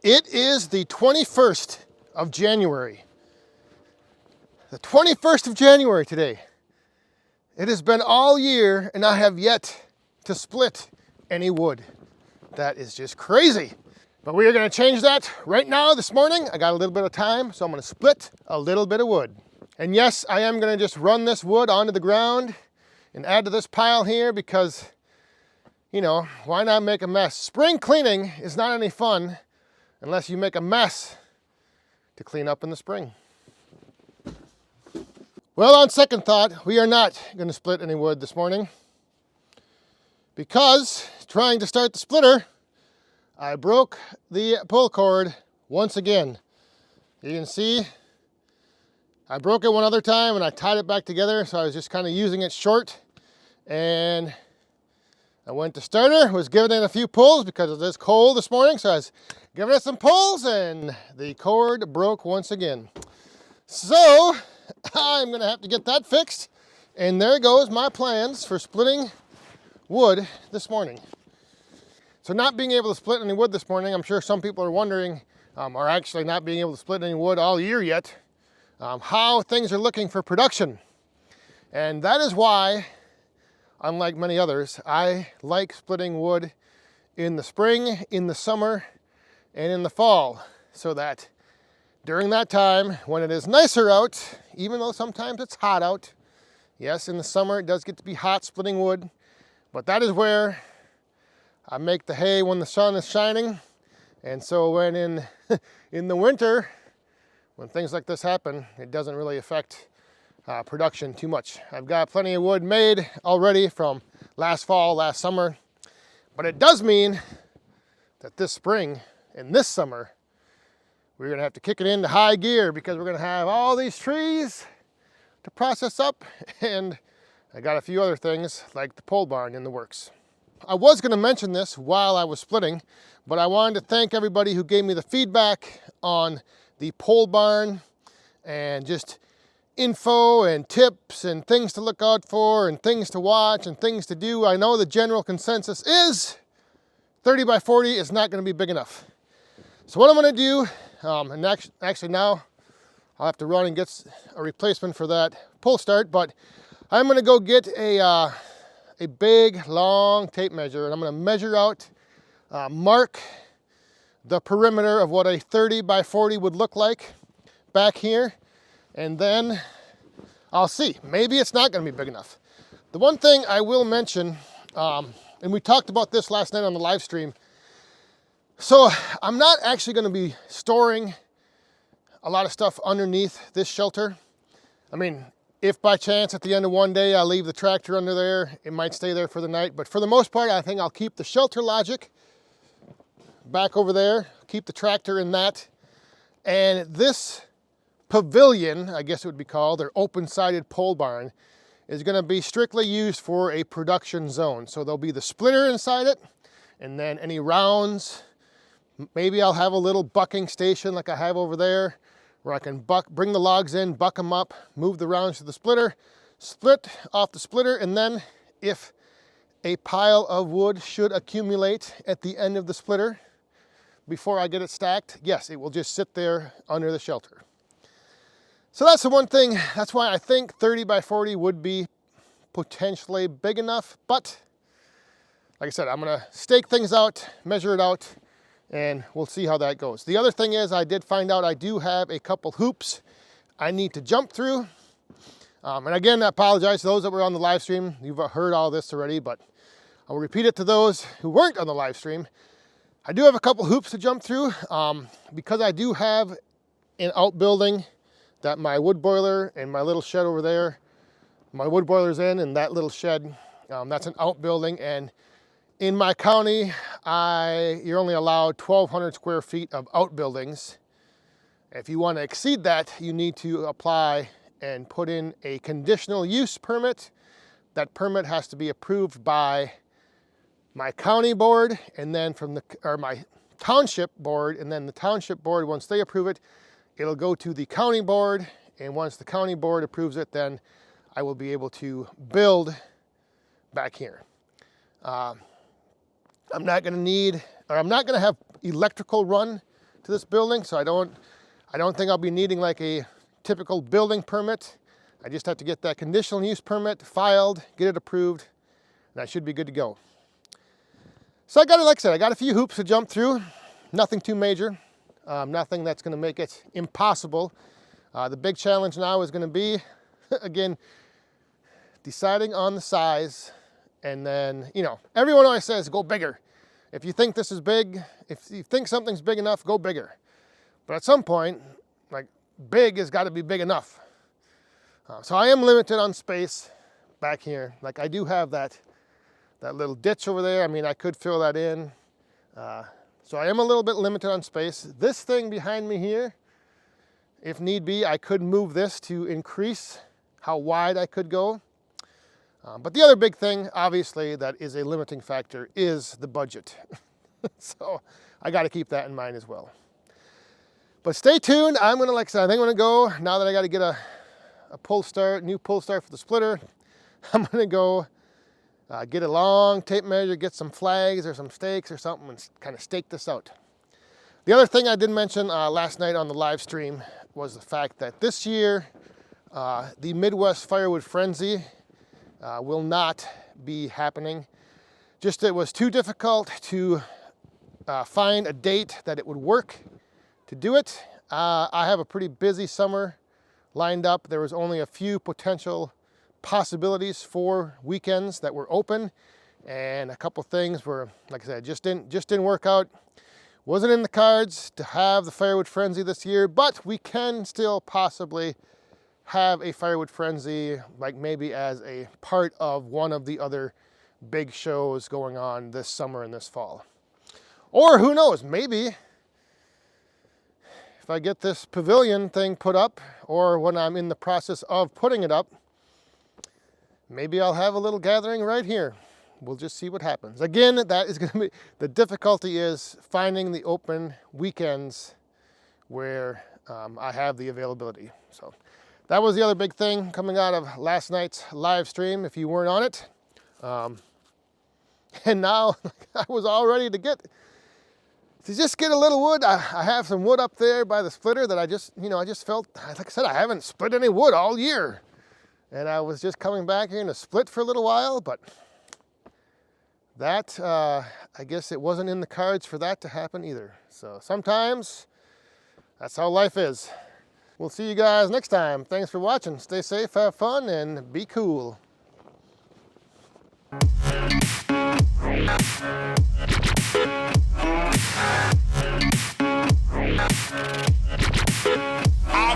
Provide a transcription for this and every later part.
It is the 21st of January. The 21st of January today. It has been all year and I have yet to split any wood. That is just crazy. But we are going to change that right now this morning. I got a little bit of time, so I'm going to split a little bit of wood. And yes, I am going to just run this wood onto the ground and add to this pile here because, you know, why not make a mess? Spring cleaning is not any fun unless you make a mess to clean up in the spring. Well, on second thought, we are not going to split any wood this morning because trying to start the splitter, I broke the pull cord once again. You can see I broke it one other time and I tied it back together, so I was just kind of using it short, and I went to start her, was giving it a few pulls because it is cold this morning, so I was giving it some pulls and the cord broke once again. So I'm gonna have to get that fixed, and there goes my plans for splitting wood this morning. So not being able to split any wood this morning, I'm sure some people are wondering, or actually not being able to split any wood all year yet, how things are looking for production. And that is why, unlike many others, I like splitting wood in the spring, in the summer, and in the fall, so that during that time, when it is nicer out, even though sometimes it's hot out, yes, in the summer it does get to be hot splitting wood, but that is where I make the hay when the sun is shining. And so when in the winter, when things like this happen, it doesn't really affect production too much. I've got plenty of wood made already from last fall, last summer, but it does mean that this spring and this summer, we're gonna have to kick it into high gear because we're gonna have all these trees to process up, and I got a few other things like the pole barn in the works. I was gonna mention this while I was splitting, but I wanted to thank everybody who gave me the feedback on the pole barn and just info and tips and things to look out for and things to watch and things to do. I know the general consensus is 30 by 40 is not gonna be big enough. So what I'm gonna do, and actually now I'll have to run and get a replacement for that pull start, but I'm gonna go get a big long tape measure, and I'm gonna measure out, mark the perimeter of what a 30 by 40 would look like back here, and then I'll see. Maybe it's not gonna be big enough. The one thing I will mention, and we talked about this last night on the live stream, so I'm not actually gonna be storing a lot of stuff underneath this shelter. I mean, if by chance at the end of one day I leave the tractor under there, it might stay there for the night, but for the most part, I think I'll keep the shelter logic back over there, keep the tractor in that, and this pavilion, I guess it would be called, or open-sided pole barn, is gonna be strictly used for a production zone. So there'll be the splitter inside it, and then any rounds. Maybe I'll have a little bucking station like I have over there, where I can bring the logs in, buck them up, move the rounds to the splitter, split off the splitter, and then if a pile of wood should accumulate at the end of the splitter before I get it stacked, yes, it will just sit there under the shelter. So that's the one thing. That's why I think 30 by 40 would be potentially big enough, but like I said, I'm gonna stake things out, measure it out, and we'll see how that goes. The other thing is I did find out I do have a couple hoops I need to jump through. And again, I apologize to those that were on the live stream. You've heard all this already, but I'll repeat it to those who weren't on the live stream. I do have a couple hoops to jump through because I do have an outbuilding that my wood boiler and my little shed over there, my wood boiler's in, and that little shed, that's an outbuilding. And in my county, you're only allowed 1,200 square feet of outbuildings. If you want to exceed that, you need to apply and put in a conditional use permit. That permit has to be approved by my county board, and then my township board, and then the township board, once they approve it, it'll go to the county board, and once the county board approves it, then I will be able to build back here. I'm not going to have electrical run to this building, so I don't think I'll be needing like a typical building permit. I just have to get that conditional use permit filed, get it approved, and I should be good to go. So I got it, like I said, I got a few hoops to jump through. Nothing too major, nothing that's going to make it impossible. The big challenge now is going to be, again, deciding on the size, and then, you know, everyone always says go bigger. If you think this is big, if you think something's big enough, go bigger. But at some point, like, big has got to be big enough. So I am limited on space back here. Like, I do have that little ditch over there. I mean, I could fill that in. So I am a little bit limited on space. This thing behind me here, if need be, I could move this to increase how wide I could go. But the other big thing, obviously, that is a limiting factor is the budget. So I got to keep that in mind as well. But stay tuned. I'm going to, like I said, I think I'm going to go, now that I got to get a pull start, new pull start for the splitter, I'm going to go get a long tape measure, get some flags or some stakes or something, and kind of stake this out. The other thing I did mention last night on the live stream was the fact that this year, the Midwest Firewood Frenzy will not be happening. Just it was too difficult to find a date that it would work to do it. I have a pretty busy summer lined up. There was only a few potential possibilities for weekends that were open, and a couple things were, like I said, just didn't work out. Wasn't in the cards to have the Firewood Frenzy this year, but we can still possibly have a Firewood Frenzy, like maybe as a part of one of the other big shows going on this summer and this fall. Or who knows, maybe if I get this pavilion thing put up, or when I'm in the process of putting it up, maybe I'll have a little gathering right here. We'll just see what happens. Again, that is going to be, the difficulty is finding the open weekends where I have the availability. So that was the other big thing coming out of last night's live stream, if you weren't on it. And now I was all ready to just get a little wood. I have some wood up there by the splitter that I just felt, like I said, I haven't split any wood all year. And I was just coming back here to split for a little while, but that, I guess it wasn't in the cards for that to happen either. So sometimes that's how life is. We'll see you guys next time. Thanks for watching. Stay safe, have fun, and be cool. I've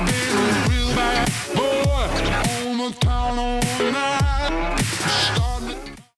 been a real bad boy on the town all night.